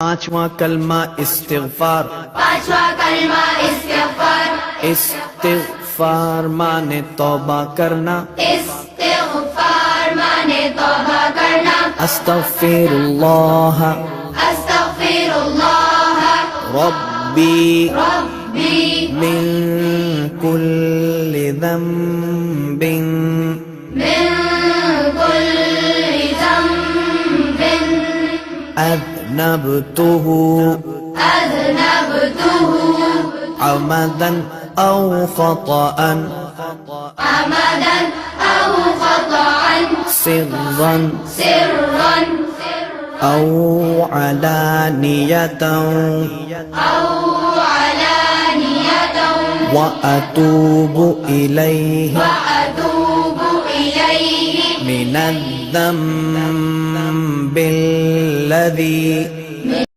पांचवा कलमा इस्तिगफार। पांचवा कलमा इस्तिगफार। इस्तिगफार माने तौबा करना। इस्तिगफार माने तौबा करना। अस्तगफिरुल्लाह अस्तगफिरुल्लाह रब्बी रब्बी मिन कुल्लि ज़ंबिन मिन कुल्लि ज़ंबिन अज़नबतुहु अज़नबतुहु अमदन औ ख़तअन अमदन औ ख़तअन सिर्रन सिर्रन औ अलानियतन औ अलानियतन व अतूबु इलैहि وأتوب إليه मिनज़्ज़ंबिल्लज़ी